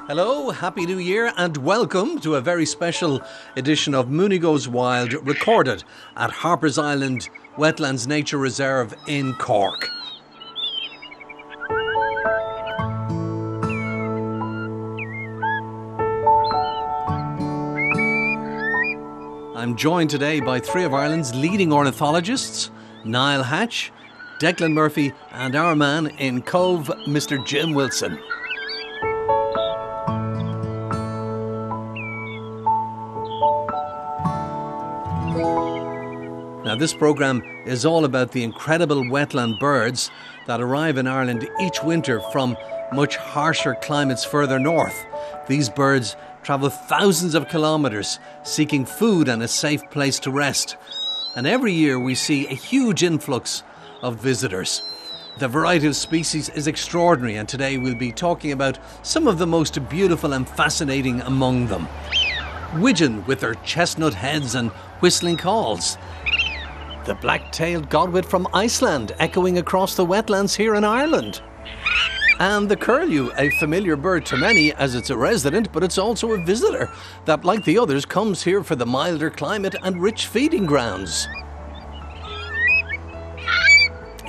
Hello, Happy New Year and welcome to a very special edition of Mooney Goes Wild, recorded at Harper's Island Wetlands Nature Reserve in Cork. I'm joined today by three of Ireland's leading ornithologists, Niall Hatch, Declan Murphy and our man in Cove, Mr. Jim Wilson. Now, this programme is all about the incredible wetland birds that arrive in Ireland each winter from much harsher climates further north. These birds travel thousands of kilometres seeking food and a safe place to rest. And every year we see a huge influx of visitors. The variety of species is extraordinary, and today we'll be talking about some of the most beautiful and fascinating among them. Wigeon with their chestnut heads and whistling calls. The black-tailed godwit from Iceland echoing across the wetlands here in Ireland. And the curlew, a familiar bird to many as it's a resident, but it's also a visitor that, like the others, comes here for the milder climate and rich feeding grounds.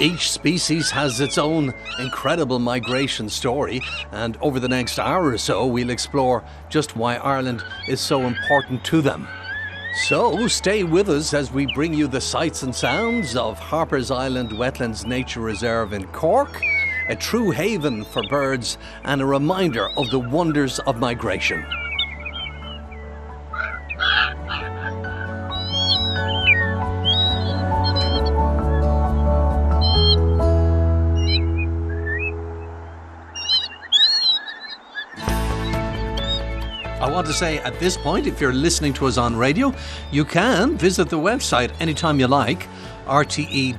Each species has its own incredible migration story, and over the next hour or so we'll explore just why Ireland is so important to them. So stay with us as we bring you the sights and sounds of Harper's Island Wetlands Nature Reserve in Cork, a true haven for birds and a reminder of the wonders of migration. I want to say at this point, if you're listening to us on radio, you can visit the website anytime you like, rte.ie/Mooney,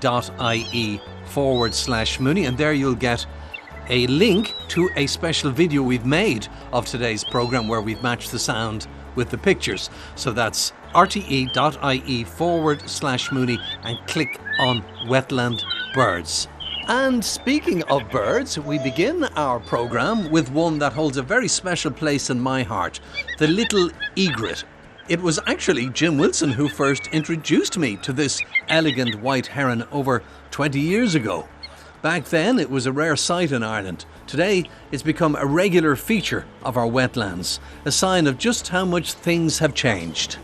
and there you'll get a link to a special video we've made of today's programme where we've matched the sound with the pictures. So that's rte.ie/Mooney and click on Wetland Birds. And speaking of birds, we begin our programme with one that holds a very special place in my heart, the little egret. It was actually Jim Wilson who first introduced me to this elegant white heron over 20 years ago. Back then it was a rare sight in Ireland. Today it's become a regular feature of our wetlands, a sign of just how much things have changed.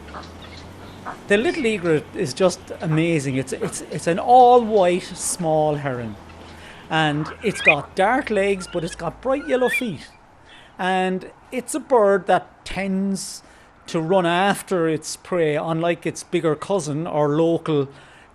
The little egret is just amazing. It's an all-white small heron. And it's got dark legs, but it's got bright yellow feet. And it's a bird that tends to run after its prey, unlike its bigger cousin or local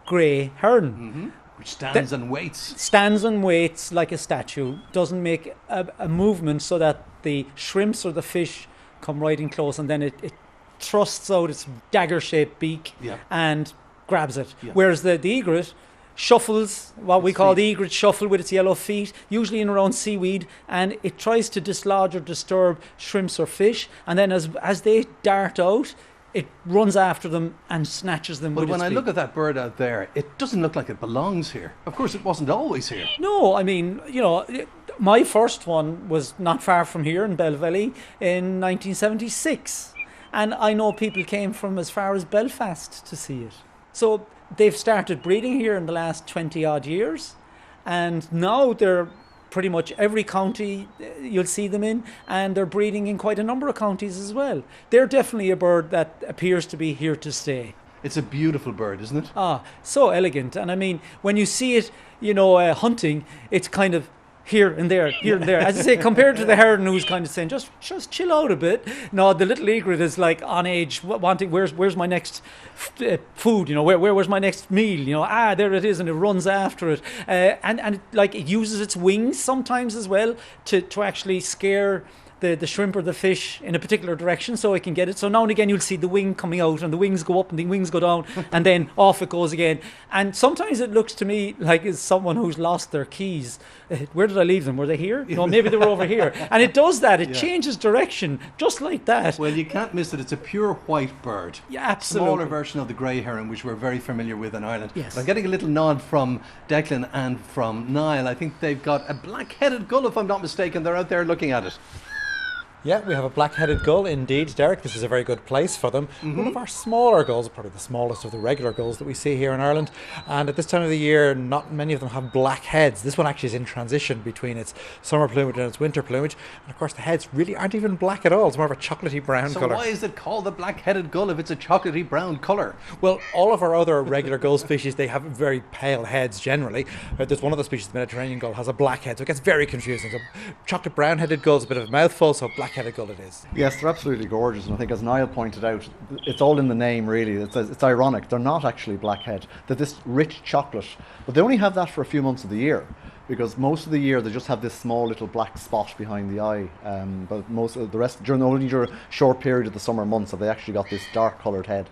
grey heron. Mm-hmm. Which stands and waits. Stands and waits like a statue, doesn't make a movement so that the shrimps or the fish come right in close, and then it thrusts out its dagger-shaped beak and grabs it. Yeah. Whereas the egret shuffles, what we call the egret shuffle, with its yellow feet, usually in around seaweed, and it tries to dislodge or disturb shrimps or fish, and then as they dart out, it runs after them and snatches them with its beak. But when I look at that bird out there, it doesn't look like it belongs here. Of course, it wasn't always here. No, I mean, my first one was not far from here in Belvelly in 1976. And I know people came from as far as Belfast to see it. So they've started breeding here in the last 20 odd years. And now they're pretty much every county you'll see them in. And they're breeding in quite a number of counties as well. They're definitely a bird that appears to be here to stay. It's a beautiful bird, isn't it? So elegant. And I mean, when you see it, hunting, it's kind of here and there. As I say, compared to the heron who's kind of saying, just chill out a bit. No, the little egret is like on edge, wanting, where's my next food? Where's my next meal? There it is, and it runs after it. And it uses its wings sometimes as well to actually scare the shrimp or the fish in a particular direction so it can get it. So now and again you'll see the wing coming out, and the wings go up and the wings go down, and then off it goes again. And sometimes it looks to me like it's someone who's lost their keys. Where did I leave them? Were they here? No, maybe they were over here. And it does that. It changes direction just like that. Well, you can't miss it. It's a pure white bird. Yeah, absolutely. Smaller version of the grey heron, which we're very familiar with in Ireland. Yes. But I'm getting a little nod from Declan and from Niall. I think they've got a black-headed gull, if I'm not mistaken. They're out there looking at it. Yeah, we have a black-headed gull indeed, Derek. This is a very good place for them. One of our smaller gulls, probably the smallest of the regular gulls that we see here in Ireland. And at this time of the year, not many of them have black heads. This one actually is in transition between its summer plumage and its winter plumage. And of course, the heads really aren't even black at all. It's more of a chocolatey brown So colour. why is it called the black-headed gull if it's a chocolatey brown colour? Well, all of our other regular gull species, they have very pale heads generally. There's one of the species, the Mediterranean gull, has a black head, so it gets very confusing. So chocolate brown-headed gull is a bit of a mouthful, so black-headed gull it is. Yes, they're absolutely gorgeous, and I think as Niall pointed out, it's all in the name really. It's ironic. They're not actually blackhead. They're this rich chocolate, but they only have that for a few months of the year, because most of the year they just have this small little black spot behind the eye. But most of the rest, during a short period of the summer months, have they actually got this dark coloured head.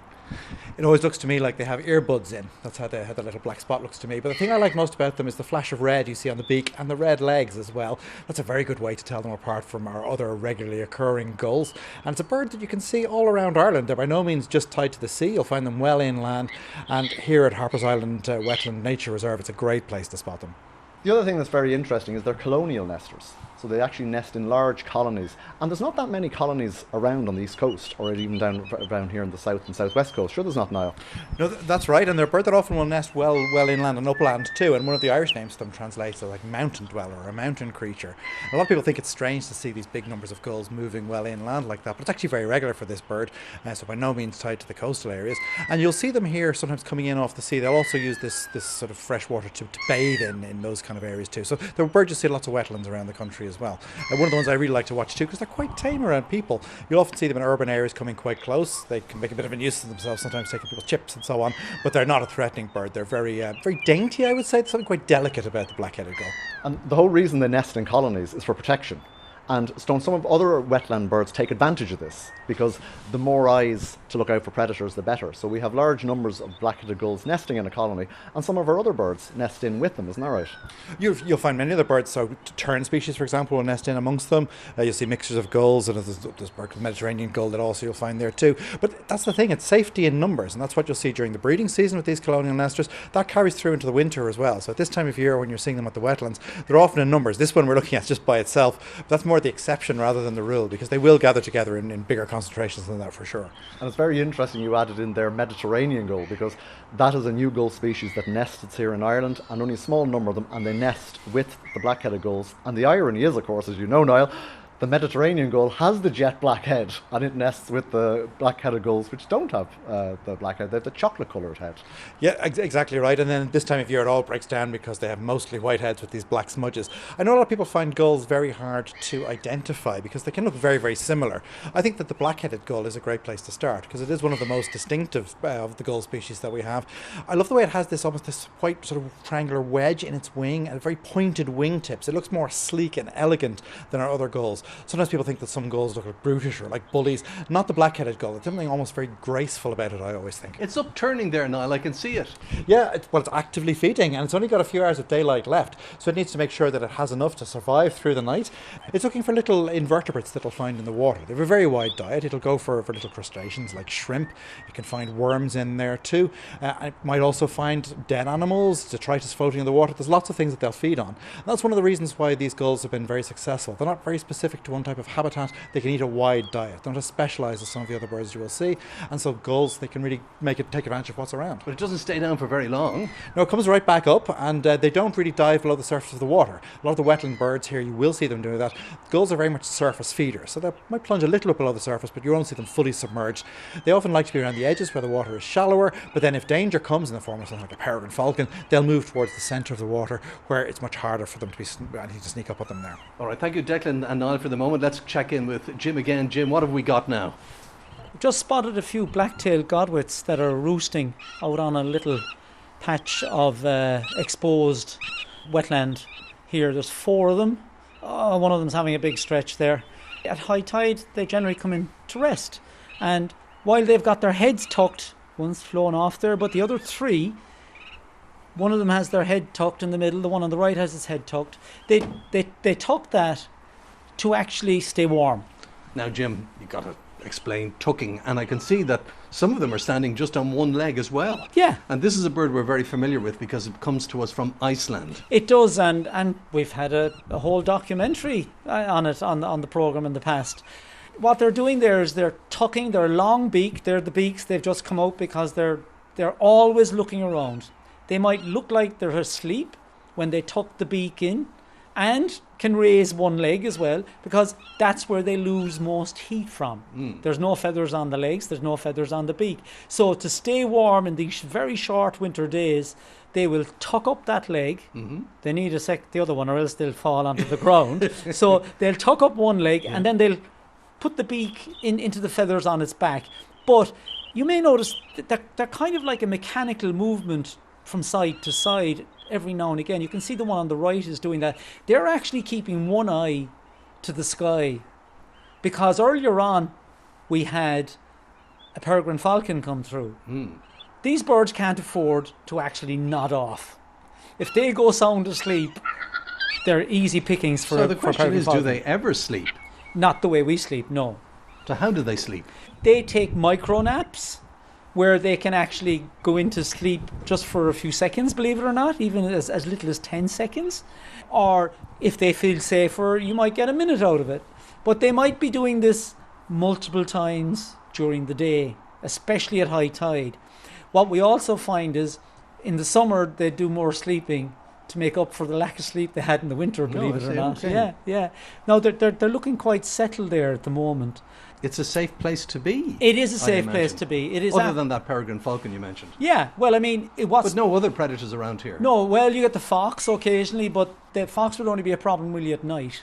It always looks to me like they have earbuds in. That's how the little black spot looks to me. But the thing I like most about them is the flash of red you see on the beak and the red legs as well. That's a very good way to tell them apart from our other regularly occurring gulls. And it's a bird that you can see all around Ireland. They're by no means just tied to the sea. You'll find them well inland. And here at Harper's Island Wetland Nature Reserve, it's a great place to spot them. The other thing that's very interesting is they're colonial nesters. So they actually nest in large colonies. And there's not that many colonies around on the east coast, or even down here in the south and southwest coast. Sure, there's not, Niall? No, that's right. And they're a bird that often will nest well inland and upland too. And one of the Irish names for them translates to like mountain dweller or a mountain creature. A lot of people think it's strange to see these big numbers of gulls moving well inland like that, but it's actually very regular for this bird. So by no means tied to the coastal areas. And you'll see them here sometimes coming in off the sea. They'll also use this sort of fresh water to bathe in those kind of areas too. So they're birds you see lots of wetlands around the country as well. One of the ones I really like to watch too, because they're quite tame around people. You'll often see them in urban areas coming quite close. They can make a bit of a nuisance of themselves, sometimes taking people's chips and so on, but they're not a threatening bird. They're very very dainty, I would say. There's something quite delicate about the black-headed gull. And the whole reason they nest in colonies is for protection. And some of other wetland birds take advantage of this, because the more eyes to look out for predators, the better. So we have large numbers of black-headed gulls nesting in a colony, and some of our other birds nest in with them, isn't that right? You'll find many other birds, so tern species, for example, will nest in amongst them. You'll see mixtures of gulls, and there's bird called Mediterranean gull that also you'll find there too. But that's the thing, it's safety in numbers, and that's what you'll see during the breeding season with these colonial nesters. That carries through into the winter as well. So at this time of year, when you're seeing them at the wetlands, they're often in numbers. This one we're looking at just by itself, but that's more the exception rather than the rule, because they will gather together in bigger concentrations than that for sure. And it's very interesting you added in there Mediterranean gull, because that is a new gull species that nests here in Ireland, and only a small number of them, and they nest with the black-headed gulls. And the irony is, of course, as you know, Niall, the Mediterranean gull has the jet black head, and it nests with the black-headed gulls, which don't have the black head. They have the chocolate-coloured head. Yeah, exactly right. And then this time of year it all breaks down because they have mostly white heads with these black smudges. I know a lot of people find gulls very hard to identify because they can look very, very similar. I think that the black-headed gull is a great place to start because it is one of the most distinctive of the gull species that we have. I love the way it has this white sort of triangular wedge in its wing and very pointed wingtips. It looks more sleek and elegant than our other gulls. Sometimes people think that some gulls look like brutish or like bullies. Not the black-headed gull. It's something almost very graceful about it, I always think. It's upturning there, Niall. I can see it. Yeah, it's actively feeding, and it's only got a few hours of daylight left, so it needs to make sure that it has enough to survive through the night. It's looking for little invertebrates that it'll find in the water. They have a very wide diet. It'll go for little crustaceans like shrimp. You can find worms in there too. It might also find dead animals, detritus floating in the water. There's lots of things that they'll feed on. And that's one of the reasons why these gulls have been very successful. They're not very specific to one type of habitat. They can eat a wide diet. They're not as specialised as some of the other birds you will see. And so gulls, they can really take advantage of what's around. But it doesn't stay down for very long. No, it comes right back up, and they don't really dive below the surface of the water. A lot of the wetland birds here, you will see them doing that. Gulls are very much surface feeders, so they might plunge a little bit below the surface, but you won't see them fully submerged. They often like to be around the edges where the water is shallower, but then if danger comes in the form of something like a peregrine falcon, they'll move towards the centre of the water where it's much harder for them to sneak up on them there. All right, thank you, Declan and Niall, for the moment. Let's check in with Jim again. Jim, what have we got now? Just spotted a few black-tailed godwits that are roosting out on a little patch of exposed wetland here. There's 4 of them. One of them's having a big stretch there. At high tide, they generally come in to rest. And while they've got their heads tucked, one's flown off there, but the other 3, one of them has their head tucked in the middle, the one on the right has his head tucked. They tuck that to actually stay warm. Now, Jim, you've got a explained tucking, and I can see that some of them are standing just on one leg as well. Yeah. And this is a bird we're very familiar with because it comes to us from Iceland. It does, and we've had a whole documentary on it on the programme in the past. What they're doing there is they're tucking their long beak. They're the beaks, they've just come out because they're always looking around. They might look like they're asleep when they tuck the beak in, and can raise one leg as well, because that's where they lose most heat from. There's no feathers on the legs, there's no feathers on the beak. So to stay warm in these very short winter days, they will tuck up that leg. They need the other one, or else they'll fall onto the ground. So they'll tuck up one leg, and then they'll put the beak into the feathers on its back. But you may notice that they're kind of like a mechanical movement from side to side every now and again. You can see the one on the right is doing that. They're actually keeping one eye to the sky, because earlier on we had a peregrine falcon come through. These birds can't afford to actually nod off. If they go sound asleep, they're easy pickings for So the for question peregrine is, falcon. do they ever sleep? Not the way we sleep, no. So how do they sleep? They take micro naps where they can actually go into sleep just for a few seconds, believe it or not, even as little as 10 seconds. Or if they feel safer, you might get a minute out of it. But they might be doing this multiple times during the day, especially at high tide. What we also find is in the summer they do more sleeping to make up for the lack of sleep they had in the winter, believe I it or see, not. okay. Yeah. No, they're looking quite settled there at the moment. It's a safe place to be. It is a I safe place imagine. to be. It is. Other than that peregrine falcon you mentioned. Yeah, well, I mean, But no other predators around here. No, well, you get the fox occasionally, but the fox would only be a problem really at night.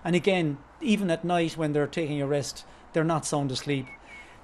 And again, even at night when they're taking a rest, they're not sound asleep.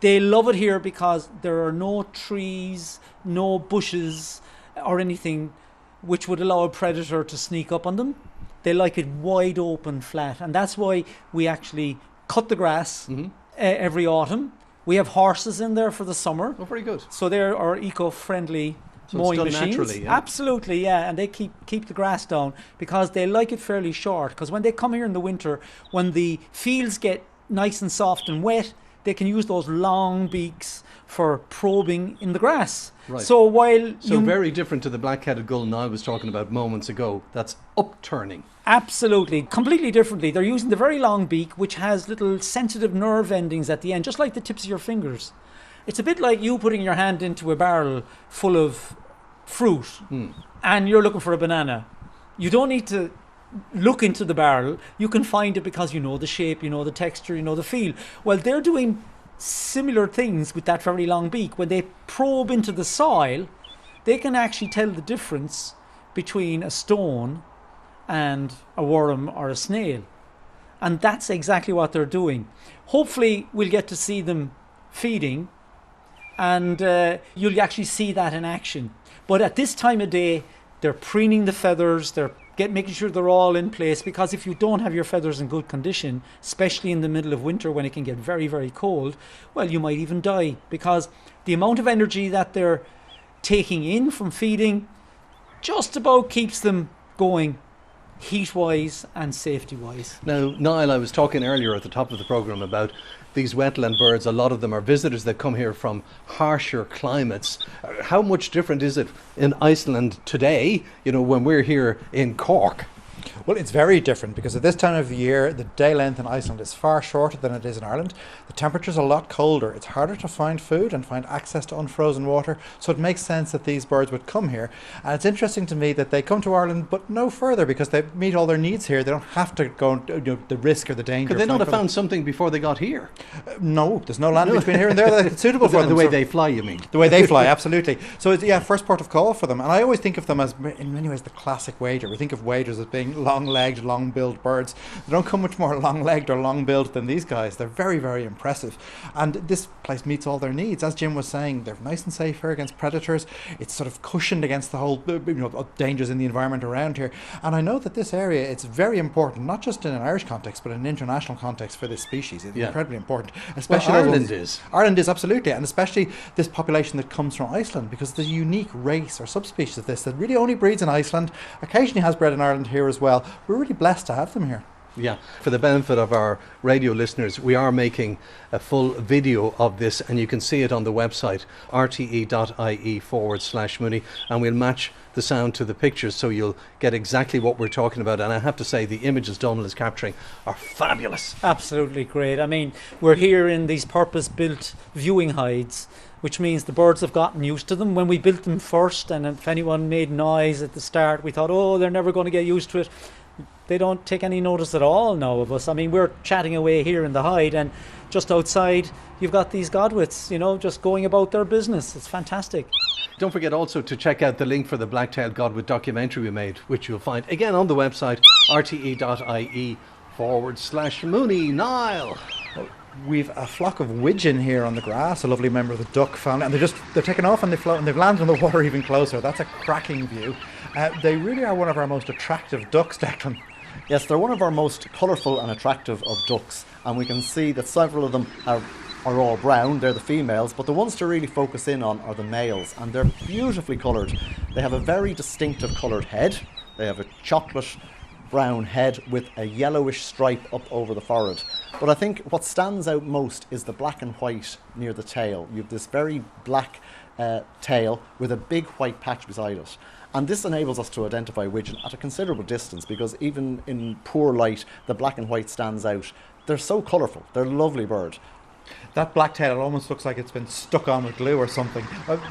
They love it here because there are no trees, no bushes or anything which would allow a predator to sneak up on them. They like it wide open, flat. And that's why we actually cut the grass every autumn. We have horses in there for the summer. Oh, very good. So they're our eco-friendly So it's mowing done machines. naturally, yeah? Absolutely, yeah. And they keep the grass down because they like it fairly short. Because when they come here in the winter, when the fields get nice and soft and wet, they can use those long beaks for probing in the grass. Right. So while So very different to the black-headed gull Niall was talking about moments ago. That's upturning. Absolutely, completely differently. They're using the very long beak, which has little sensitive nerve endings at the end, just like the tips of your fingers. It's a bit like you putting your hand into a barrel full of fruit and you're looking for a banana. You don't need to look into the barrel. You can find it because you know the shape, you know the texture, you know the feel. Well, they're doing similar things with that very long beak. When they probe into the soil, they can actually tell the difference between a stone and a worm or a snail. And that's exactly what they're doing. Hopefully we'll get to see them feeding, and you'll actually see that in action. But at this time of day, they're preening the feathers, they're making sure they're all in place, because if you don't have your feathers in good condition, especially in the middle of winter when it can get very, very cold, well, you might even die, because the amount of energy that they're taking in from feeding just about keeps them going heat-wise and safety-wise. Now, Niall, I was talking earlier at the top of the programme about these wetland birds. A lot of them are visitors that come here from harsher climates. How much different is it in Iceland today, when we're here in Cork? Well, it's very different because at this time of year, the day length in Iceland is far shorter than it is in Ireland. The temperature's a lot colder. It's harder to find food and find access to unfrozen water. So it makes sense that these birds would come here. And it's interesting to me that they come to Ireland, but no further, because they meet all their needs here. They don't have to go the risk or the danger. Could they not have found something before they got here? No, there's no land between here and there that's suitable for them. The way So- they fly, you mean? The way they fly, absolutely. So it's, first port of call for them. And I always think of them as, in many ways, the classic wader. We think of waders as being long-legged, long-billed birds. They don't come much more long-legged or long-billed than these guys. They're very, very impressive. And this place meets all their needs. As Jim was saying, they're nice and safe here against predators. It's sort of cushioned against the whole dangers in the environment around here. And I know that this area, it's very important, not just in an Irish context, but in an international context for this species. It's incredibly important. Especially Well, those Ireland ones- is. Ireland is, absolutely. And especially this population that comes from Iceland, because there's a unique race or subspecies of this that really only breeds in Iceland, occasionally has bred in Ireland here as well. We're really blessed to have them here. Yeah, for the benefit of our radio listeners, we are making a full video of this, and you can see it on the website rte.ie/Mooney, and we'll match the sound to the pictures so you'll get exactly what we're talking about. And I have to say, the images Dunlin is capturing are fabulous. Absolutely great. I mean, we're here in these purpose-built viewing hides, which means the birds have gotten used to them. When we built them first, and if anyone made noise at the start, we thought, oh, they're never going to get used to it. They don't take any notice at all now of us. I mean, we're chatting away here in the hide, and just outside you've got these godwits, just going about their business. It's fantastic. Don't forget also to check out the link for the black-tailed godwit documentary we made, which you'll find again on the website rte.ie/Mooney. Niall. We've a flock of Wigeon here on the grass, a lovely member of the duck family, and they're taken off and they float and they've landed on the water even closer. That's a cracking view. They really are one of our most attractive ducks, Declan. Yes, they're one of our most colourful and attractive of ducks, and we can see that several of them are all brown. They're the females, but the ones to really focus in on are the males, and they're beautifully coloured. They have a very distinctive coloured head. They have a chocolate brown head with a yellowish stripe up over the forehead. But I think what stands out most is the black and white near the tail. You have this very black tail with a big white patch beside it. And this enables us to identify Wigeon at a considerable distance, because even in poor light, the black and white stands out. They're so colourful. They're a lovely bird. That black tail, it almost looks like it's been stuck on with glue or something.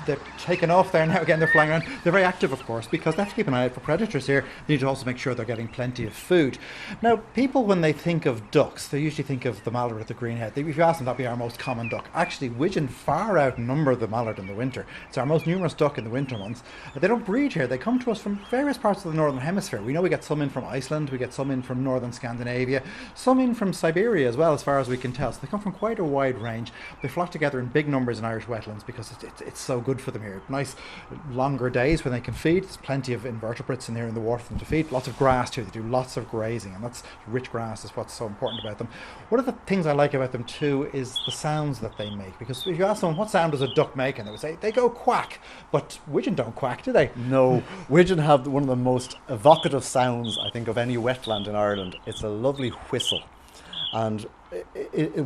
They're taken off there now. Again, they're flying around. They're very active, of course, because they have to keep an eye out for predators here. They need to also make sure they're getting plenty of food. Now, people, when they think of ducks, they usually think of the mallard with the green head. If you ask them, that'd be our most common duck. Actually, Wigeon far outnumber the mallard in the winter. It's our most numerous duck in the winter months. They don't breed here. They come to us from various parts of the northern hemisphere. We know we get some in from Iceland, we get some in from northern Scandinavia, some in from Siberia as well, as far as we can tell. So they come from quite a wide range. They flock together in big numbers in Irish wetlands because it's so good for them here. Nice longer days when they can feed. There's plenty of invertebrates in there in the water for them to feed. Lots of grass too. They do lots of grazing, and that's rich grass is what's so important about them. One of the things I like about them too is the sounds that they make, because if you ask them what sound does a duck make, and they would say they go quack, but Wigeon don't quack, do they? No, Wigeon have one of the most evocative sounds, I think, of any wetland in Ireland. It's a lovely whistle. And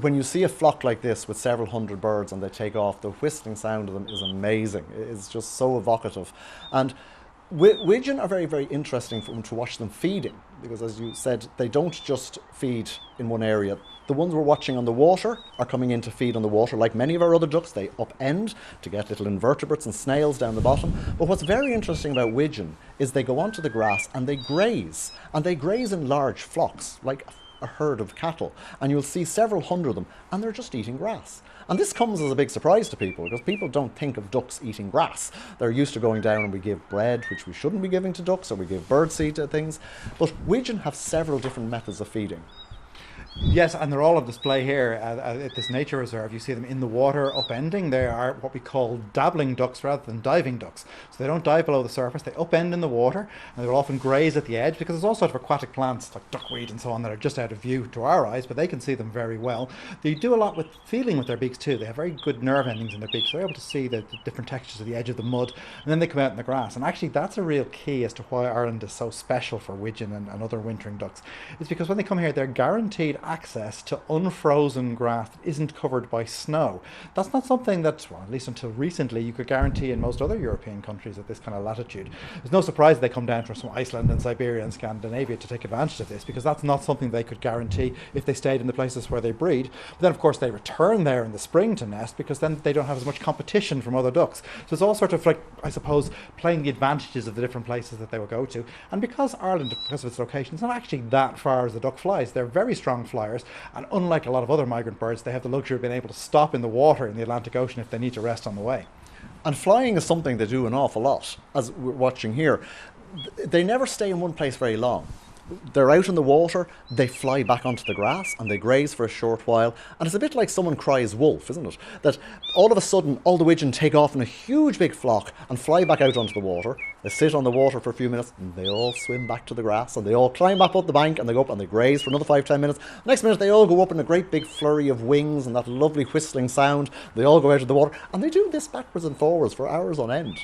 when you see a flock like this with several hundred birds and they take off, the whistling sound of them is amazing. It's just so evocative. And Wigeon are very, very interesting to watch them feeding, because, as you said, they don't just feed in one area. The ones we're watching on the water are coming in to feed on the water. Like many of our other ducks, they upend to get little invertebrates and snails down the bottom. But what's very interesting about Wigeon is they go onto the grass and they graze. And they graze in large flocks, like a herd of cattle, and you'll see several hundred of them, and they're just eating grass. And this comes as a big surprise to people, because people don't think of ducks eating grass. They're used to going down and we give bread, which we shouldn't be giving to ducks, or we give birdseed to things. But Wigeon have several different methods of feeding. Yes, and they're all on display here at this nature reserve. You see them in the water upending. They are what we call dabbling ducks rather than diving ducks. So they don't dive below the surface, they upend in the water, and they'll often graze at the edge, because there's all sorts of aquatic plants like duckweed and so on that are just out of view to our eyes, but they can see them very well. They do a lot with feeling with their beaks too. They have very good nerve endings in their beaks, so they're able to see the different textures of the edge of the mud, and then they come out in the grass. And actually that's a real key as to why Ireland is so special for Wigeon and other wintering ducks. It's because when they come here, they're guaranteed access to unfrozen grass that isn't covered by snow. That's not something that, well, at least until recently, you could guarantee in most other European countries at this kind of latitude. There's no surprise they come down from Iceland and Siberia and Scandinavia to take advantage of this, because that's not something they could guarantee if they stayed in the places where they breed. But then, of course, they return there in the spring to nest, because then they don't have as much competition from other ducks. So it's all sort of like, I suppose, playing the advantages of the different places that they will go to. And because Ireland, because of its location, is not actually that far as the duck flies. They're very strong flyers, and unlike a lot of other migrant birds, they have the luxury of being able to stop in the water in the Atlantic Ocean if they need to rest on the way. And flying is something they do an awful lot, as we're watching here. They never stay in one place very long. They're out in the water, they fly back onto the grass, and they graze for a short while. And it's a bit like someone cries wolf, isn't it? That all of a sudden, all the Wigeon take off in a huge big flock and fly back out onto the water. They sit on the water for a few minutes and they all swim back to the grass and they all climb back up the bank and they go up and they graze for another 5-10 minutes. Next minute they all go up in a great big flurry of wings and that lovely whistling sound. They all go out of the water and they do this backwards and forwards for hours on end.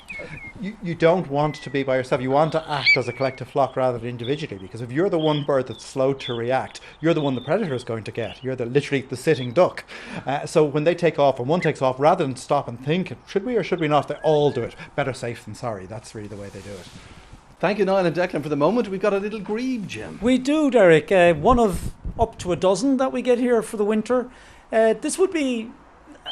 You don't want to be by yourself. You want to act as a collective flock rather than individually, because if you're the one bird that's slow to react, you're the one the predator is going to get. You're literally the sitting duck. So when they take off and one takes off, rather than stop and think, should we or should we not, they all do it. Better safe than sorry. That's really the way they do it. Thank you, Niall and Declan. For the moment, we've got a little grebe, Jim. We do, Derek. One of up to a dozen that we get here for the winter. This would be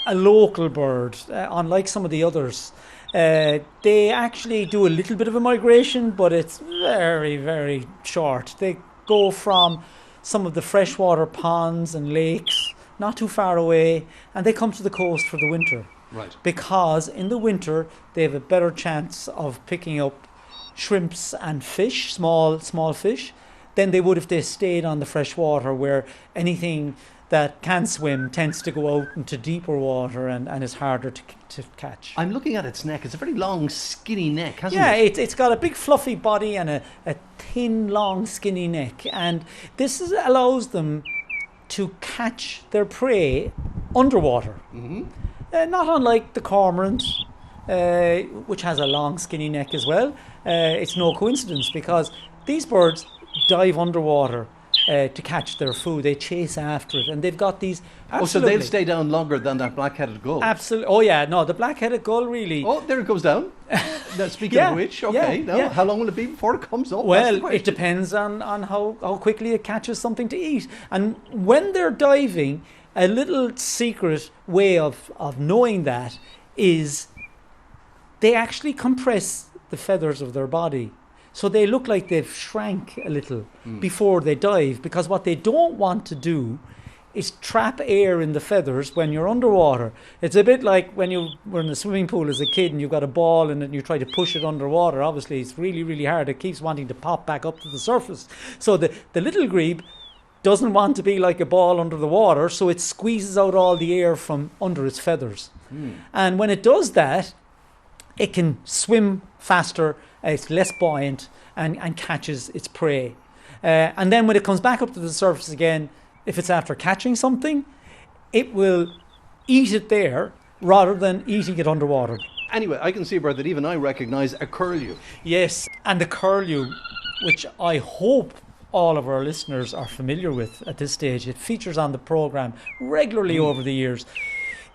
a local bird, unlike some of the others. They actually do a little bit of a migration, but it's very, very short. They go from some of the freshwater ponds and lakes, not too far away, and they come to the coast for the winter. Right. Because in the winter, they have a better chance of picking up shrimps and fish, small fish, than they would if they stayed on the fresh water, where anything that can swim tends to go out into deeper water and is harder to catch. I'm looking at its neck. It's a very long, skinny neck, hasn't Yeah, it? it's got a big fluffy body and a thin, long, skinny neck. And this allows them to catch their prey underwater. Mm-hmm. Not unlike the cormorant, which has a long, skinny neck as well. It's no coincidence, because these birds dive underwater to catch their food. They chase after it, and they've got these. So they'll stay down longer than that black-headed gull. Absolutely. Oh yeah, no, the black-headed gull really. Oh, there it goes down. Now, speaking of which, okay, how long will it be before it comes up? Well, it depends on how quickly it catches something to eat. And when they're diving, a little secret way of knowing that is they actually compress the feathers of their body. So they look like they've shrank a little before they dive, because what they don't want to do is trap air in the feathers when you're underwater. It's a bit like when you were in a swimming pool as a kid and you've got a ball in it and you try to push it underwater. Obviously, it's really, really hard. It keeps wanting to pop back up to the surface. So the little grebe doesn't want to be like a ball under the water, so it squeezes out all the air from under its feathers. And when it does that, it can swim faster, it's less buoyant, and catches its prey. And then when it comes back up to the surface again, if it's after catching something, it will eat it there rather than eating it underwater. Anyway, I can see a bird that even I recognise, a curlew. Yes, and the curlew, which I hope all of our listeners are familiar with at this stage. It features on the programme regularly over the years.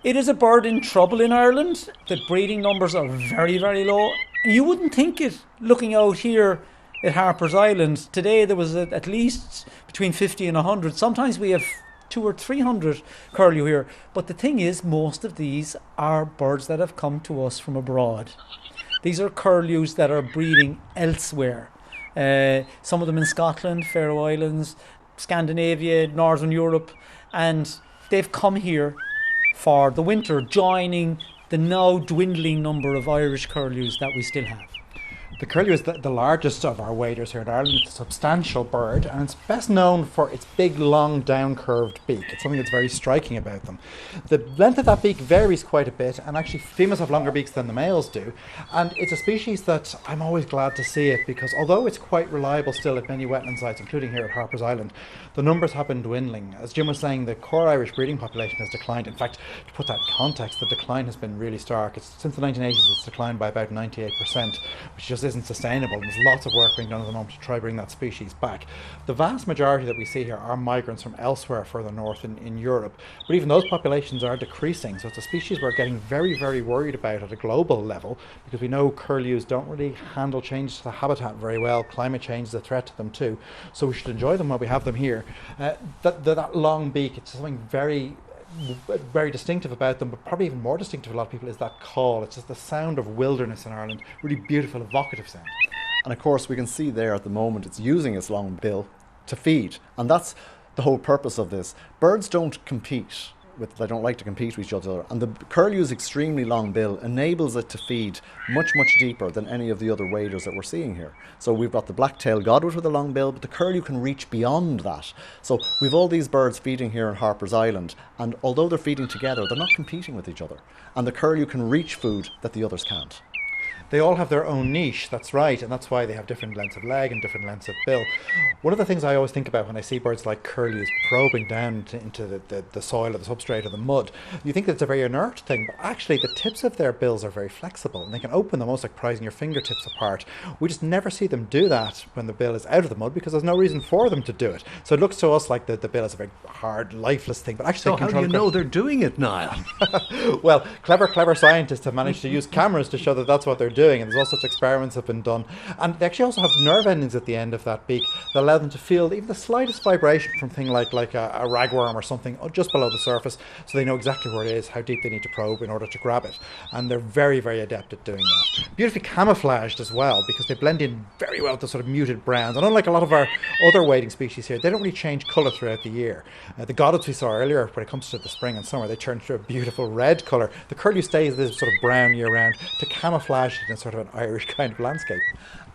It is a bird in trouble in Ireland. The breeding numbers are very, very low. You wouldn't think it looking out here at Harper's Island. Today there was at least between 50 and 100. Sometimes we have 200 or 300 curlew here. But the thing is, most of these are birds that have come to us from abroad. These are curlews that are breeding elsewhere. Some of them in Scotland, Faroe Islands, Scandinavia, Northern Europe, and they've come here for the winter, joining the now dwindling number of Irish curlews that we still have. The curlew is the largest of our waders here in Ireland. It's a substantial bird, and it's best known for its big, long, down-curved beak. It's something that's very striking about them. The length of that beak varies quite a bit, and actually females have longer beaks than the males do. And it's a species that I'm always glad to see it, because although it's quite reliable still at many wetland sites, including here at Harper's Island, the numbers have been dwindling. As Jim was saying, the core Irish breeding population has declined. In fact, to put that in context, the decline has been really stark. Since the 1980s, it's declined by about 98%, which just isn't sustainable. There's lots of work being done at the moment to try bring that species back. The vast majority that we see here are migrants from elsewhere further north in Europe, but even those populations are decreasing. So it's a species we're getting very, very worried about at a global level, because we know curlews don't really handle changes to the habitat very well. Climate change is a threat to them too, so we should enjoy them while we have them here. That long beak, it's something very, very distinctive about them, but probably even more distinctive to a lot of people is that call. It's just the sound of wilderness in Ireland, really beautiful, evocative sound. And of course we can see there at the moment it's using its long bill to feed, and that's the whole purpose of this. Birds don't compete they don't like to compete with each other, and the curlew's extremely long bill enables it to feed much, much deeper than any of the other waders that we're seeing here. So we've got the black-tailed godwit with a long bill, but the curlew can reach beyond that. So we've all these birds feeding here on Harper's Island, and although they're feeding together, they're not competing with each other, and the curlew can reach food that the others can't. They all have their own niche, that's right, and that's why they have different lengths of leg and different lengths of bill. One of the things I always think about when I see birds like curlews probing down into the soil or the substrate or the mud, you think that it's a very inert thing, but actually the tips of their bills are very flexible and they can open them almost like prizing your fingertips apart. We just never see them do that when the bill is out of the mud because there's no reason for them to do it. So it looks to us like the bill is a very hard, lifeless thing, but actually So they how do control you know they're doing it, Niall? Well, clever scientists have managed to use cameras to show that that's what they're doing, and there's all such experiments have been done. And they actually also have nerve endings at the end of that beak that allow them to feel even the slightest vibration from thing like a ragworm or something just below the surface, so they know exactly where it is, how deep they need to probe in order to grab it. And they're very, very adept at doing that. Beautifully camouflaged as well, because they blend in very well with the sort of muted browns. And unlike a lot of our other wading species here, they don't really change colour throughout the year. The godwits we saw earlier, when it comes to the spring and summer, they turn to a beautiful red colour. The curlew stays this sort of brown year round to camouflage it in sort of an Irish kind of landscape.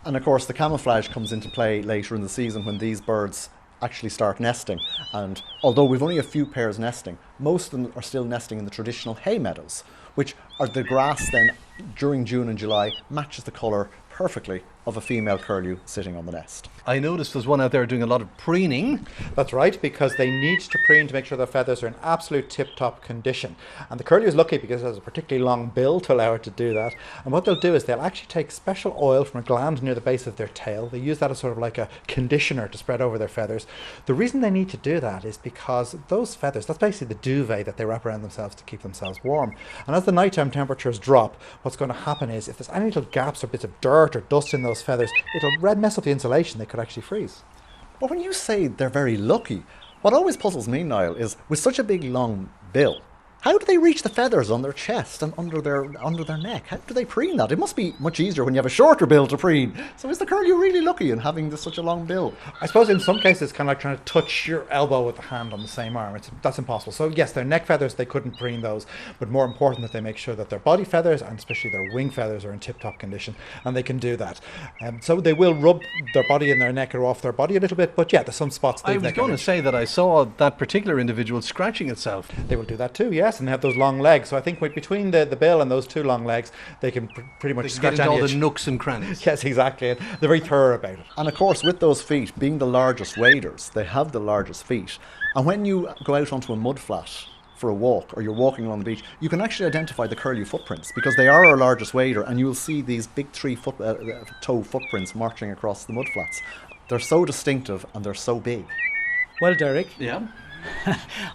And of course, the camouflage comes into play later in the season when these birds actually start nesting. And although we've only a few pairs nesting, most of them are still nesting in the traditional hay meadows, which are the grass then during June and July matches the colour perfectly of a female curlew sitting on the nest. I noticed there's one out there doing a lot of preening. That's right, because they need to preen to make sure their feathers are in absolute tip-top condition. And the curlew is lucky because it has a particularly long bill to allow it to do that. And what they'll do is they'll actually take special oil from a gland near the base of their tail. They use that as sort of like a conditioner to spread over their feathers. The reason they need to do that is because those feathers, that's basically the duvet that they wrap around themselves to keep themselves warm. And as the nighttime temperatures drop, what's going to happen is if there's any little gaps or bits of dirt or dust in those feathers, it'll mess up the insulation. They could actually freeze. But when you say they're very lucky, what always puzzles me, Niall, is with such a big long bill, how do they reach the feathers on their chest and under their neck? How do they preen that? It must be much easier when you have a shorter bill to preen. So is the curlew really lucky in having such a long bill? I suppose in some cases it's kind of like trying to touch your elbow with the hand on the same arm. That's impossible. So yes, their neck feathers, they couldn't preen those, but more important that they make sure that their body feathers and especially their wing feathers are in tip-top condition, and they can do that. So they will rub their body and their neck or off their body a little bit, but yeah, there's some spots. I was going to say that I saw that particular individual scratching itself. They will do that too, yes, and they have those long legs. So I think between the bill and those two long legs, they can pretty much scratch get into any all itch. the nooks and crannies. Yes, exactly. And they're very thorough about it. And of course, with those feet, being the largest waders, they have the largest feet. And when you go out onto a mud flat for a walk, or you're walking along the beach, you can actually identify the curlew footprints because they are our largest wader, and you will see these big toe footprints marching across the mud flats. They're so distinctive and they're so big. Well, Derek, Yeah.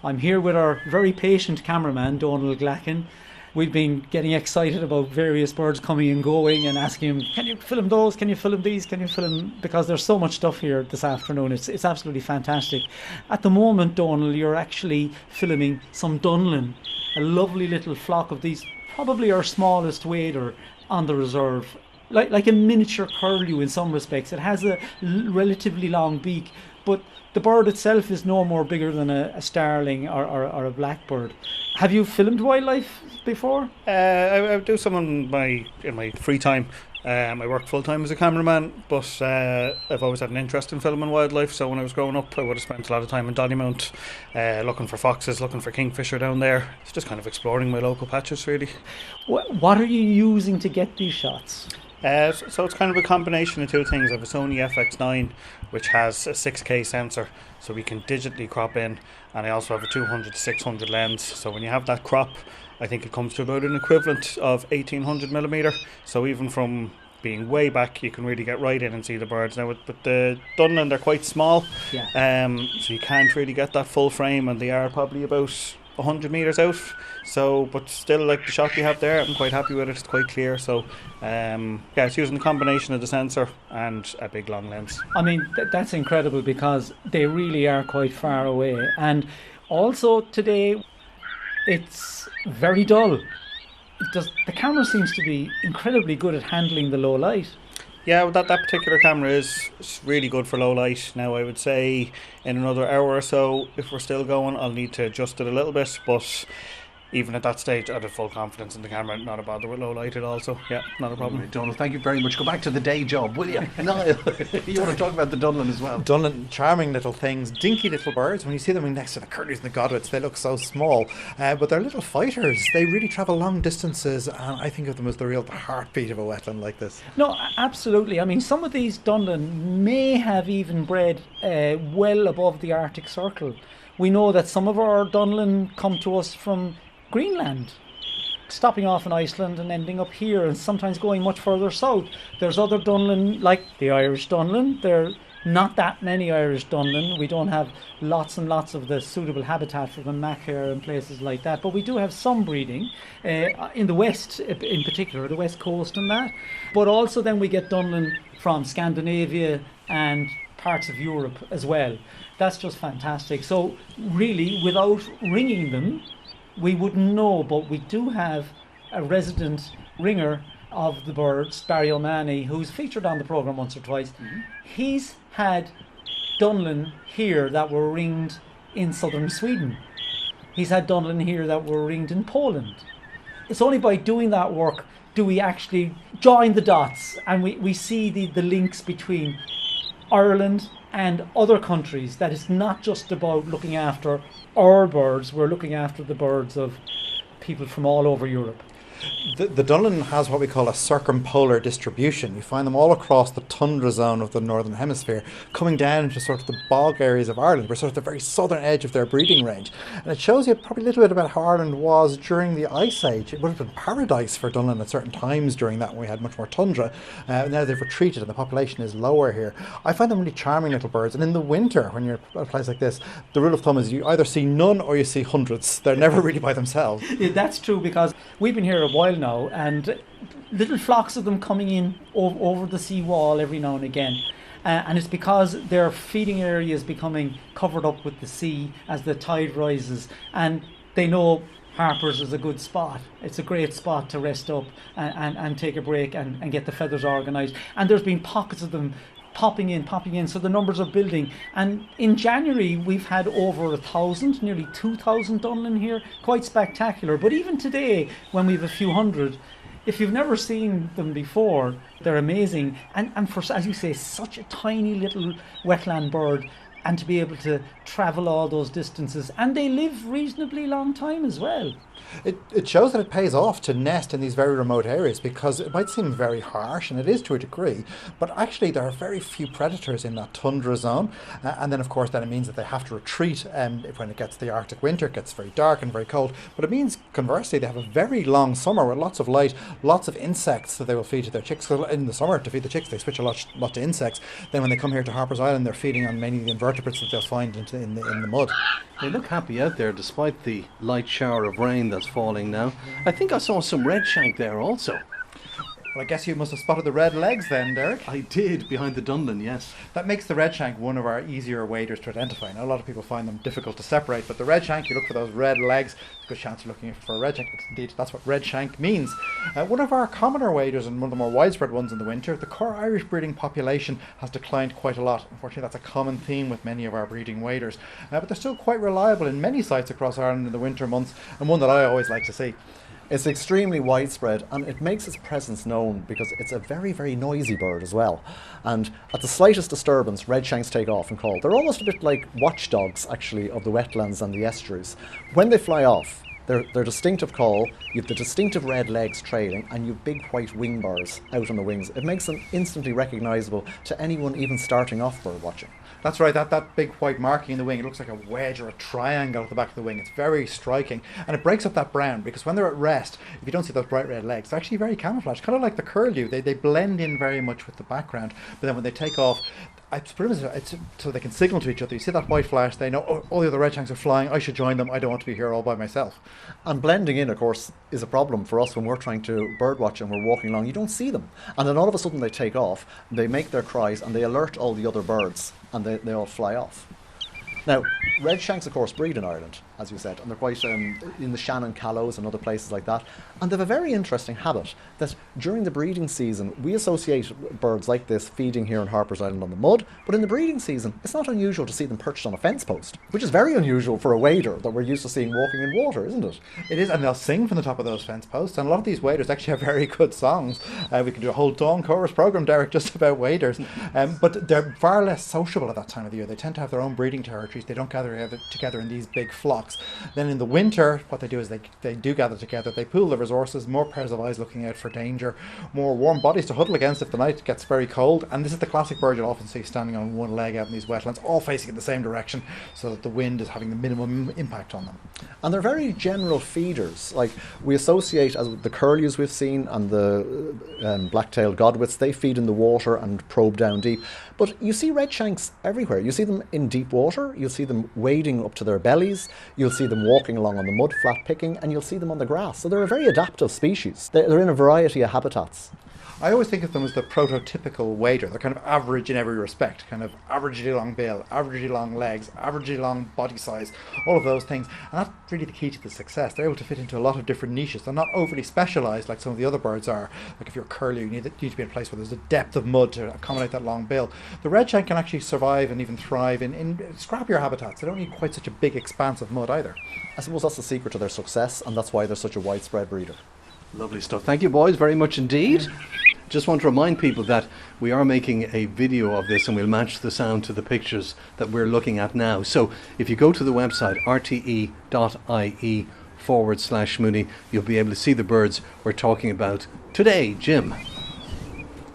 I'm here with our very patient cameraman, Donald Glacken. We've been getting excited about various birds coming and going and asking him, can you film those? Can you film these? Can you film? Because there's so much stuff here this afternoon. It's absolutely fantastic. At the moment, Donald, you're actually filming some Dunlin, a lovely little flock of these, probably our smallest wader on the reserve. Like a miniature curlew in some respects. It has a relatively long beak, but the bird itself is no more bigger than a starling or a blackbird. Have you filmed wildlife before? I do some in my free time. I work full time as a cameraman, but I've always had an interest in filming wildlife. So when I was growing up, I would have spent a lot of time in Dollymount, looking for foxes, looking for kingfisher down there. It's just kind of exploring my local patches, really. What are you using to get these shots? So it's kind of a combination of two things. I have a Sony FX9, which has a 6K sensor, so we can digitally crop in, and I also have a 200 to 600 lens. So when you have that crop, I think it comes to about an equivalent of 1800mm. So even from being way back, you can really get right in and see the birds. Now, but the Dunlin, they're quite small, so you can't really get that full frame, and they are probably about 100 metres out. So, but still, like the shot we have there, I'm quite happy with it. It's quite clear. So, it's using a combination of the sensor and a big long lens. I mean, that's incredible because they really are quite far away. And also today, it's very dull. The camera seems to be incredibly good at handling the low light. Yeah, well, that particular camera is really good for low light. Now, I would say in another hour or so, if we're still going, I'll need to adjust it a little bit. But even at that stage, I'd have full confidence in the camera, not a bother with low lighted also. Yeah, not a problem. Right, Donald, thank you very much. Go back to the day job, will you? Niall, you want to talk about the Dunlin as well? Dunlin, charming little things, dinky little birds. When you see them next to the curlews and the godwits, they look so small, but they're little fighters. They really travel long distances, and I think of them as the real heartbeat of a wetland like this. No, absolutely. I mean, some of these Dunlin may have even bred well above the Arctic Circle. We know that some of our Dunlin come to us from Greenland, stopping off in Iceland and ending up here, and sometimes going much further south. There's other Dunlin, like the Irish Dunlin. There are not that many Irish Dunlin. We don't have lots and lots of the suitable habitat for the macaire and places like that, but we do have some breeding in the west, in particular, the west coast and that. But also then we get Dunlin from Scandinavia and parts of Europe as well. That's just fantastic. So really, without ringing them, we wouldn't know, but we do have a resident ringer of the birds, Barry O'Mahony, who's featured on the programme once or twice. Mm-hmm. He's had Dunlin here that were ringed in southern Sweden. He's had Dunlin here that were ringed in Poland. It's only by doing that work do we actually join the dots, and we see the links between Ireland and other countries, that it's not just about looking after our birds, we're looking after the birds of people from all over Europe. The Dunlin has what we call a circumpolar distribution. You find them all across the tundra zone of the northern hemisphere, coming down into sort of the bog areas of Ireland. We're sort of the very southern edge of their breeding range. And it shows you probably a little bit about how Ireland was during the Ice Age. It would have been paradise for Dunlin at certain times during that, when we had much more tundra. Now they've retreated and the population is lower here. I find them really charming little birds. And in the winter, when you're at a place like this, the rule of thumb is you either see none or you see hundreds. They're never really by themselves. Yeah, that's true, because we've been here a while now, and little flocks of them coming in over the sea wall every now and again. And it's because their feeding area is becoming covered up with the sea as the tide rises, and they know Harper's is a good spot. It's a great spot to rest up and take a break and get the feathers organised. And there's been pockets of them popping in, so the numbers are building. And in January we've had over 1,000, nearly 2,000 Dunlin here, quite spectacular. But even today, when we've a few hundred, if you've never seen them before, they're amazing. And for, as you say, such a tiny little wetland bird, and to be able to travel all those distances, and they live reasonably long time as well. It shows that it pays off to nest in these very remote areas, because it might seem very harsh, and it is to a degree, but actually there are very few predators in that tundra zone, and then of course then it means that they have to retreat when it gets the Arctic winter. It gets very dark and very cold, but it means conversely they have a very long summer with lots of light, lots of insects that they will feed to their chicks. In the summer, to feed the chicks, they switch a lot to insects. Then when they come here to Harper's Island, they're feeding on mainly the invertebrates that they'll find in the mud. They look happy out there despite the light shower of rain that's falling now. I think I saw some Redshank there also. Well, I guess you must have spotted the red legs then, Derek. I did, behind the Dunlin, yes. That makes the Redshank one of our easier waders to identify. Now, a lot of people find them difficult to separate, but the Redshank, you look for those red legs, it's a good chance you're looking for a Redshank, because indeed that's what Redshank means. One of our commoner waders, and one of the more widespread ones in the winter, the core Irish breeding population has declined quite a lot. Unfortunately, that's a common theme with many of our breeding waders, but they're still quite reliable in many sites across Ireland in the winter months, and one that I always like to see. It's extremely widespread, and it makes its presence known because it's a very, very noisy bird as well. And at the slightest disturbance, Redshanks take off and call. They're almost a bit like watchdogs, actually, of the wetlands and the estuaries. When they fly off, their distinctive call, you have the distinctive red legs trailing, and you have big white wing bars out on the wings. It makes them instantly recognisable to anyone even starting off bird watching. That's right, that big white marking in the wing, it looks like a wedge or a triangle at the back of the wing. It's very striking, and it breaks up that brown, because when they're at rest, if you don't see those bright red legs, they're actually very camouflaged, kind of like the curlew. They blend in very much with the background, but then when they take off, it's so they can signal to each other. You see that white flash, they know, oh, all the other Redshanks are flying, I should join them, I don't want to be here all by myself. And blending in, of course, is a problem for us when we're trying to birdwatch and we're walking along. You don't see them. And then all of a sudden they take off, they make their cries, and they alert all the other birds, and they all fly off. Now, Redshanks, of course, breed in Ireland, as you said, and they're quite in the Shannon Callows and other places like that. And they have a very interesting habit that during the breeding season, we associate birds like this feeding here in Harper's Island on the mud, but in the breeding season, it's not unusual to see them perched on a fence post, which is very unusual for a wader that we're used to seeing walking in water, isn't it? It is, and they'll sing from the top of those fence posts, and a lot of these waders actually have very good songs. We could do a whole dawn chorus program, Derek, just about waders. But they're far less sociable at that time of the year. They tend to have their own breeding territories. They don't gather together in these big flocks. Then in the winter, what they do is they do gather together. They pool their resources, more pairs of eyes looking out for danger, more warm bodies to huddle against if the night gets very cold. And this is the classic bird you'll often see standing on one leg out in these wetlands, all facing in the same direction, so that the wind is having the minimum impact on them. And they're very general feeders. Like we associate as the curlews we've seen and the black-tailed godwits, they feed in the water and probe down deep. But you see redshanks everywhere. You see them in deep water, you'll see them wading up to their bellies, you'll see them walking along on the mud flat picking, and you'll see them on the grass. So they're a very adaptive species. They're in a variety of habitats. I always think of them as the prototypical wader. They're kind of average in every respect, kind of averagely long bill, averagely long legs, averagely long body size, all of those things. And that's really the key to the success. They're able to fit into a lot of different niches. They're not overly specialised like some of the other birds are. Like if you're a curlew, you need to be in a place where there's a depth of mud to accommodate that long bill. The redshank can actually survive and even thrive in scrappier habitats. They don't need quite such a big expanse of mud either. I suppose that's the secret to their success, and that's why they're such a widespread breeder. Lovely stuff. Thank you, boys, very much indeed. Just want to remind people that we are making a video of this and we'll match the sound to the pictures that we're looking at now. So if you go to the website rte.ie/Mooney, you'll be able to see the birds we're talking about today. Jim.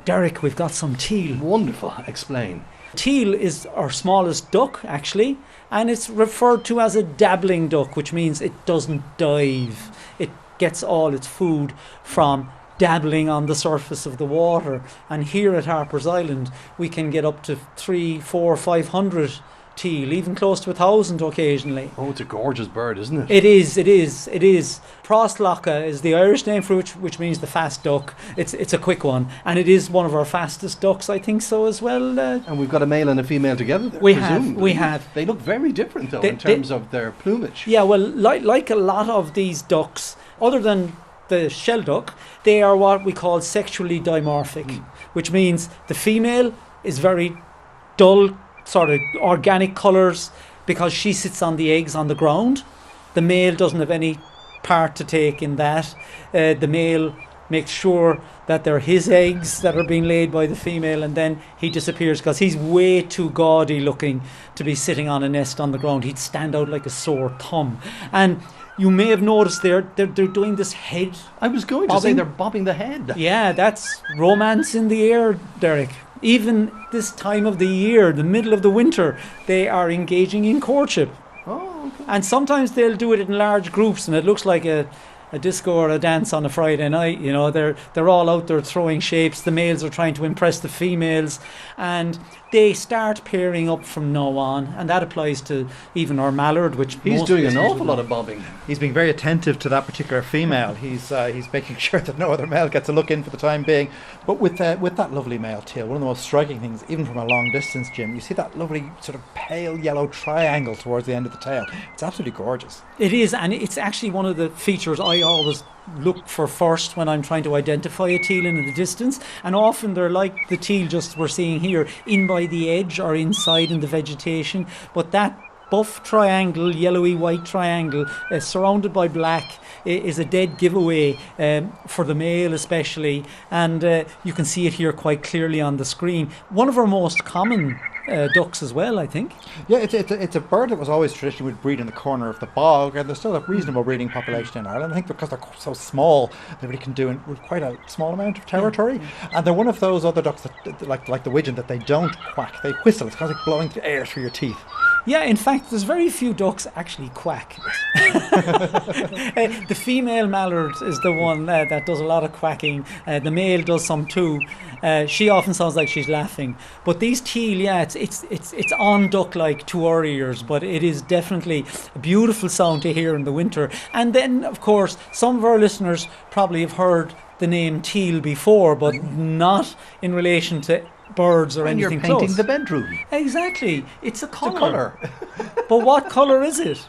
Derek, we've got some teal. Wonderful. Explain. Teal is our smallest duck, actually, and it's referred to as a dabbling duck, which means it doesn't dive. It gets all its food from dabbling on the surface of the water. And here at Harper's Island, we can get up to 300, 400, 500 teal, even close to 1,000 occasionally. Oh, it's a gorgeous bird, isn't it? It is. Próslaka is the Irish name for which means the fast duck. It's a quick one, and it is one of our fastest ducks, I think so as well. And we've got a male and a female together there. We have. They look very different though in terms of their plumage. Yeah, well, like a lot of these ducks, other than the Shelduck, they are what we call sexually dimorphic, which means the female is very dull, sort of organic colours because she sits on the eggs on the ground. The male doesn't have any part to take in that. The male makes sure that they're his eggs that are being laid by the female, and then he disappears because he's way too gaudy looking to be sitting on a nest on the ground. He'd stand out like a sore thumb. And you may have noticed they're doing this head. I was going to say they're bobbing the head. Yeah, that's romance in the air, Derek. Even this time of the year, the middle of the winter, they are engaging in courtship. Oh, okay. And sometimes they'll do it in large groups, and it looks like a disco or a dance on a Friday night. You know, they're all out there throwing shapes. The males are trying to impress the females, and they start pairing up from now on, and that applies to even our mallard, which he's doing an awful lot of bobbing. He's being very attentive to that particular female. He's making sure that no other male gets a look in for the time being. But with that lovely male teal, one of the most striking things, even from a long distance, Jim, you see that lovely sort of pale yellow triangle towards the end of the tail. It's absolutely gorgeous. It is, and it's actually one of the features I always look for first when I'm trying to identify a teal in the distance, and often they're like the teal just we're seeing here, in by the edge or inside in the vegetation, but that buff triangle, yellowy white triangle surrounded by black is a dead giveaway for the male especially, and you can see it here quite clearly on the screen. One of our most common ducks as well, I think. Yeah, it's a bird that was always traditionally would breed in the corner of the bog, and there's still a reasonable breeding population in Ireland. I think because they're so small, they really can do in quite a small amount of territory. And they're one of those other ducks that, like the Wigeon, that they don't quack, they whistle. It's kind of like blowing the air through your teeth. Yeah, in fact, there's very few ducks actually quack. The female mallard is the one that does a lot of quacking. The male does some too. She often sounds like she's laughing. But these teal, yeah, it's on duck-like to our ears, but it is definitely a beautiful sound to hear in the winter. And then, of course, some of our listeners probably have heard the name teal before, but not in relation to birds or anything close. You're painting close. the bedroom. Exactly. It's a colour. It's a colour. But what colour is it?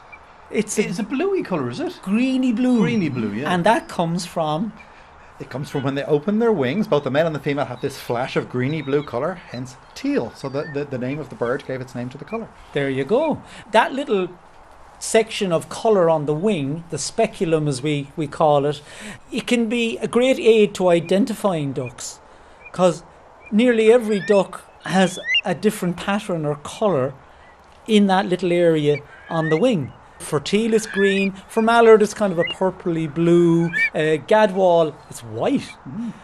It's It's a bluey colour, is it? greeny blue. Greeny blue, yeah. And that comes from... It comes from when they open their wings. Both the male and the female have this flash of greeny blue colour, hence teal. So the name of the bird gave its name to the colour. There you go. That little section of colour on the wing, the speculum as we call it, it can be a great aid to identifying ducks, because nearly every duck has a different pattern or colour in that little area on the wing. For teal it's green, for mallard it's kind of a purpley blue, gadwall it's white.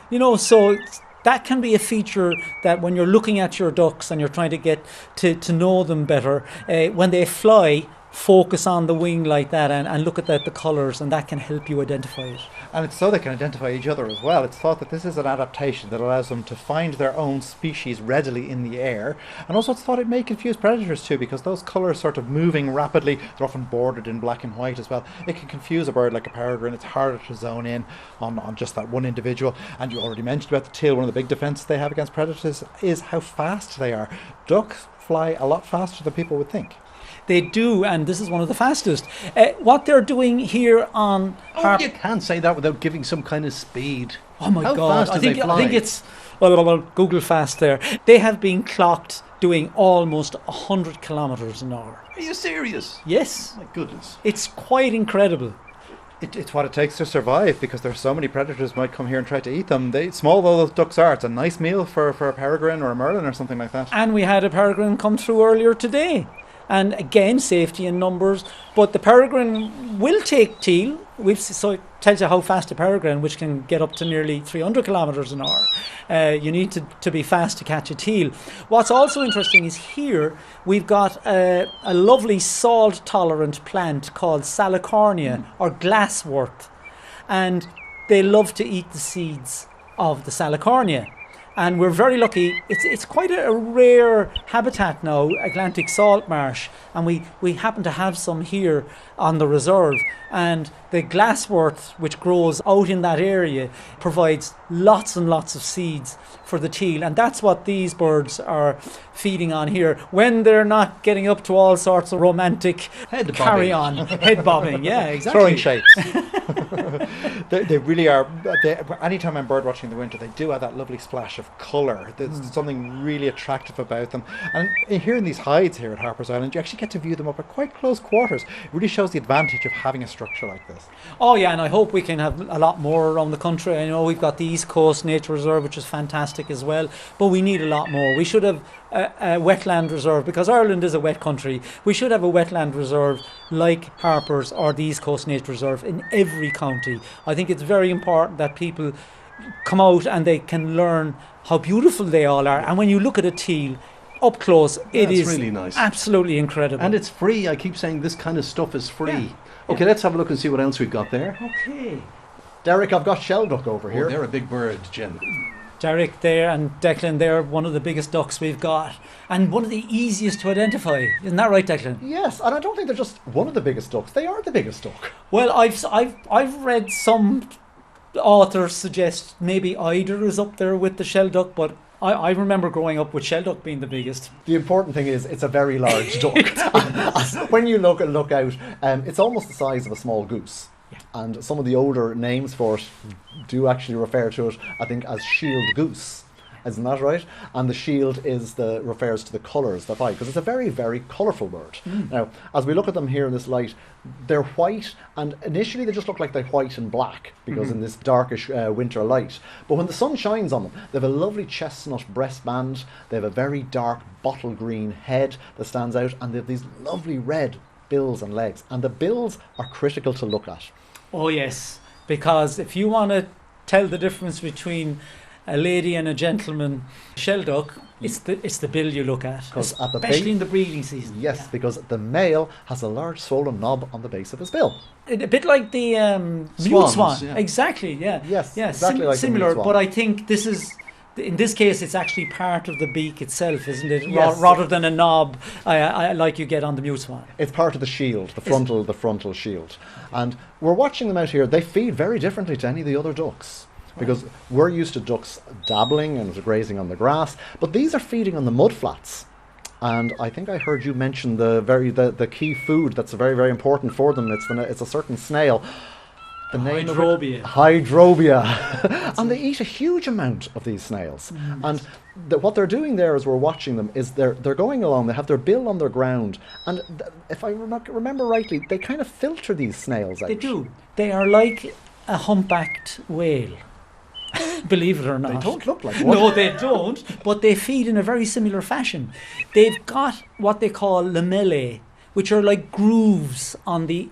You know, so that can be a feature that when you're looking at your ducks and you're trying to get to know them better, when they fly, focus on the wing like that and look at the colours, and that can help you identify it. And it's so they can identify each other as well. It's thought that this is an adaptation that allows them to find their own species readily in the air. And also it's thought it may confuse predators too, because those colours sort of moving rapidly, they're often bordered in black and white as well. It can confuse a bird like a peregrine. It's harder to zone in on just that one individual. And you already mentioned about the teal. One of the big defences they have against predators is how fast they are. Ducks fly a lot faster than people would think. They do, and this is one of the fastest. What they're doing here on Harper... You can't say that without giving some kind of speed. Oh my How God! fast do they fly? I think it's Google fast there. They have been clocked doing almost 100 kilometres an hour. Are you serious? Yes, My goodness. it's quite incredible. It's what it takes to survive, because there's so many predators might come here and try to eat them. Small though those ducks are, it's a nice meal for a peregrine or a merlin or something like that. And we had a peregrine come through earlier today. And again, safety in numbers. But the peregrine will take teal. So it tells you how fast a peregrine, which can get up to nearly 300 kilometres an hour. You need to be fast to catch a teal. What's also interesting is here we've got a lovely salt-tolerant plant called salicornia or glasswort. And they love to eat the seeds of the salicornia. And we're very lucky. It's quite a rare habitat now, Atlantic salt marsh, and we happen to have some here on the reserve. And the glasswort, which grows out in that area, provides lots and lots of seeds for the teal, and that's what these birds are feeding on here when they're not getting up to all sorts of romantic Head carry-on, head bobbing. Yeah, exactly. Throwing shapes. They really are. Anytime I'm bird watching in the winter, they do have that lovely splash of colour. There's something really attractive about them. And here in these hides here at Harper's Island, you actually get to view them up at quite close quarters. It really shows the advantage of having a structure like this. Oh yeah, and I hope we can have a lot more around the country. I know we've got the East Coast Nature Reserve, which is fantastic as well, but we need a lot more. We should have a wetland reserve, because Ireland is a wet country. We should have a wetland reserve like Harper's or the East Coast Nature Reserve in every county. I think it's very important that people come out and they can learn how beautiful they all are. And when you look at a teal up close, it is really nice. Absolutely incredible. And it's free. I keep saying this kind of stuff is free. Yeah. Okay, let's have a look and see what else we've got there. Okay. Derek, I've got Shelduck over here. Oh, they're a big bird, Jim. Derek there and Declan there, one of the biggest ducks we've got, and one of the easiest to identify. Isn't that right, Declan? Yes, and I don't think they're just one of the biggest ducks. They are the biggest duck. Well, I've read some authors suggest maybe eider is up there with the Shelduck, but I remember growing up with Shelduck being the biggest. The important thing is it's a very large duck. When you look out, it's almost the size of a small goose. Yeah. And some of the older names for it do actually refer to it, I think, as shield goose. Isn't that right? And the shield refers to the colours that fly, because it's a very, very colourful bird. Now, as we look at them here in this light, they're white, and initially they just look like they're white and black, because in this darkish winter light. But when the sun shines on them, they have a lovely chestnut breastband, they have a very dark bottle green head that stands out, and they have these lovely red bills and legs. And the bills are critical to look at. Oh yes, because if you want to tell the difference between a lady and a gentleman Shelduck, it's the bill you look at, 'Cause at the especially in the breeding season. Yes, Yeah. because the male has a large swollen knob on the base of his bill. A bit like the mute Swans, swan. yeah. Exactly, yeah. Yes, yeah, exactly like the similar, mute swan. but I think this is, in this case, it's actually part of the beak itself, isn't it? Yes. Rather than a knob, I like you get on the mute swan. It's part of the shield, the frontal shield. And we're watching them out here. They feed very differently to any of the other ducks, because we're used to ducks dabbling and grazing on the grass, but these are feeding on the mud flats. And I think I heard you mention the key food that's very, very important for them. It's a certain snail. The name Hydrobia. Hydrobia. And they eat a huge amount of these snails. And what they're doing there as we're watching them is they're going along, they have their bill on their ground, and if I remember rightly, they kind of filter these snails out. They do. They are like a humpbacked whale. Believe it or not. They don't look like one. No, they don't, but they feed in a very similar fashion. They've got what they call lamellae, which are like grooves on the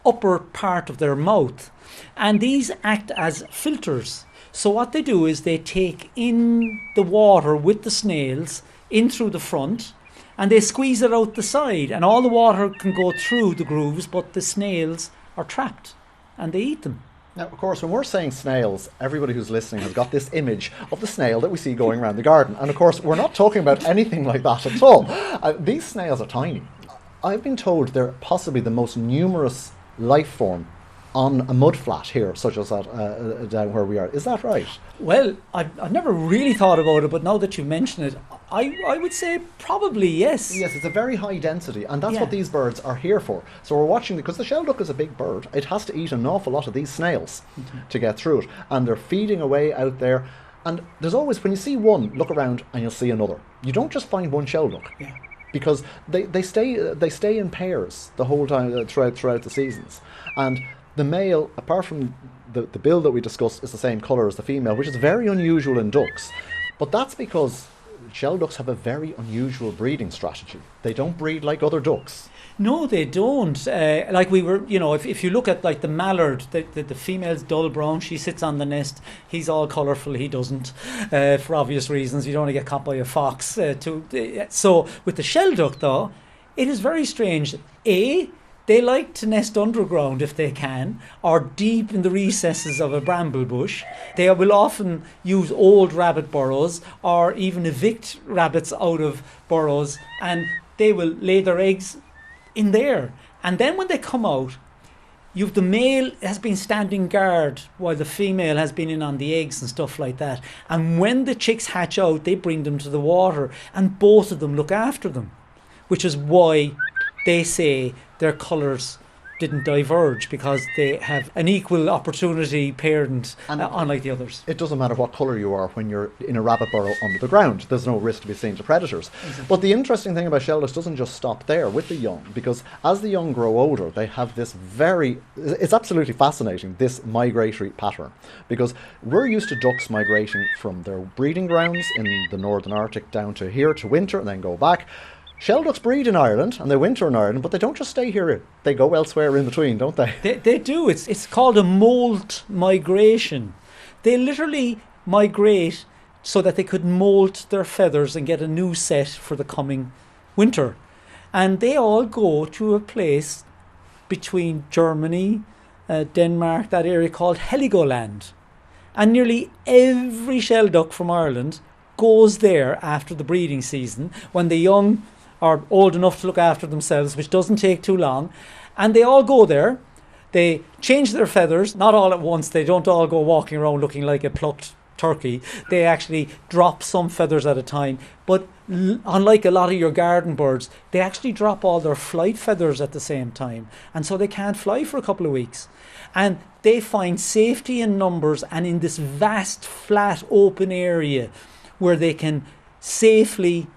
upper part of their mouth, and these act as filters. So what they do is they take in the water with the snails in through the front, and they squeeze it out the side, and all the water can go through the grooves, but the snails are trapped and they eat them. Now, of course, when we're saying snails, everybody who's listening has got this image of the snail that we see going around the garden. And of course, we're not talking about anything like that at all. These snails are tiny. I've been told they're possibly the most numerous life form on a mudflat here, such as that down where we are. Is that right? Well, I've never really thought about it, but now that you mention it, I would say probably yes. Yes, it's a very high density, and that's Yeah. what these birds are here for. So we're watching, because the shelduck is a big bird, it has to eat an awful lot of these snails to get through it. And they're feeding away out there. And there's always, when you see one, look around and you'll see another. You don't just find one shelduck. Yeah. Because they stay in pairs the whole time throughout the seasons. And the male, apart from the bill that we discussed, is the same colour as the female, which is very unusual in ducks. But that's because shelducks have a very unusual breeding strategy. They don't breed like other ducks. No, they don't. Like we were, if you look at like the mallard, the female's dull brown, she sits on the nest. He's all colourful, he doesn't, for obvious reasons. You don't want to get caught by a fox. So with the shelduck, though, it is very strange. They like to nest underground if they can, or deep in the recesses of a bramble bush. They will often use old rabbit burrows, or even evict rabbits out of burrows, and they will lay their eggs in there. And then when they come out, the male has been standing guard while the female has been in on the eggs and stuff like that. And when the chicks hatch out, they bring them to the water, and both of them look after them, which is why they say their colours didn't diverge, because they have an equal opportunity parent, unlike the others. It doesn't matter what colour you are when you're in a rabbit burrow under the ground. There's no risk to be seen to predators. Exactly. But the interesting thing about shelducks doesn't just stop there with the young, because as the young grow older, they have this it's absolutely fascinating, this migratory pattern. Because we're used to ducks migrating from their breeding grounds in the northern Arctic down to here to winter and then go back. Shelducks breed in Ireland and they winter in Ireland, but they don't just stay here. They go elsewhere in between, don't they? They do. It's called a molt migration. They literally migrate so that they could molt their feathers and get a new set for the coming winter. And they all go to a place between Germany, Denmark, that area called Heligoland. And nearly every shelduck from Ireland goes there after the breeding season, when the young are old enough to look after themselves, which doesn't take too long. And they all go there. They change their feathers, not all at once. They don't all go walking around looking like a plucked turkey. They actually drop some feathers at a time. But unlike a lot of your garden birds, they actually drop all their flight feathers at the same time. And so they can't fly for a couple of weeks. And they find safety in numbers and in this vast, flat, open area where they can safely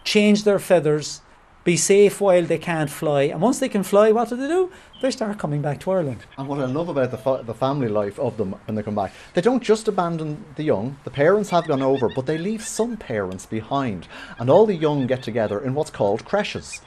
change their feathers, be safe while they can't fly. And once they can fly, what do? They start coming back to Ireland. And what I love about the family life of them when they come back, they don't just abandon the young. The parents have gone over, but they leave some parents behind. And all the young get together in what's called creches.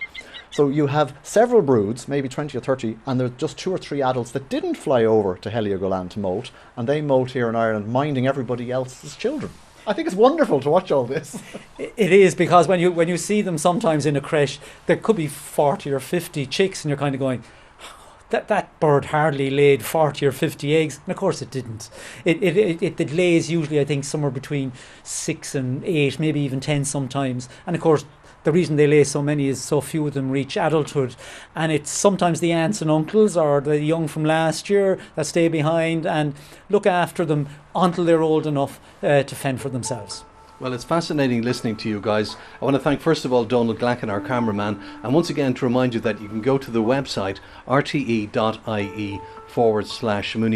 So you have several broods, maybe 20 or 30, and there's just 2 or 3 adults that didn't fly over to Heligoland to molt, and they molt here in Ireland, minding everybody else's children. I think it's wonderful to watch all this. It is, because when you see them sometimes in a creche, there could be 40 or 50 chicks, and you're kind of going, that bird hardly laid 40 or 50 eggs. And of course it didn't. It lays usually, I think, somewhere between 6 and 8, maybe even 10 sometimes. And of course, the reason they lay so many is so few of them reach adulthood. And it's sometimes the aunts and uncles or the young from last year that stay behind and look after them until they're old enough to fend for themselves. Well, it's fascinating listening to you guys. I want to thank first of all Donald Glacken, our cameraman, and once again to remind you that you can go to the website rte.ie/Mooney,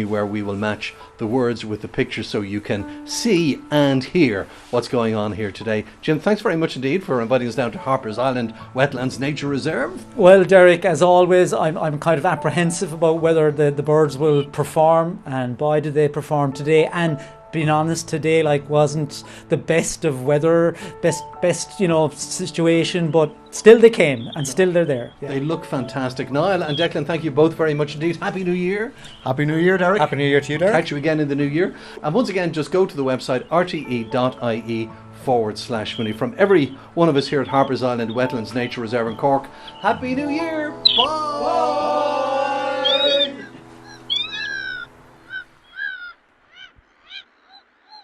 where we will match the words with the pictures so you can see and hear what's going on here today. Jim, thanks very much indeed for inviting us down to Harper's Island Wetlands Nature Reserve. Well, Derek, as always, I'm kind of apprehensive about whether the birds will perform, and boy did they perform today. And being honest, today wasn't the best of weather, best situation, but still they came and still they're there. Yeah. They look fantastic. Niall and Declan, thank you both very much indeed. Happy New Year. Happy New Year, Derek. Happy New Year to you, Derek. Catch you again in the new year. And once again, just go to the website rte.ie/Mooney. From every one of us here at Harper's Island Wetlands Nature Reserve in Cork, Happy New Year. Bye.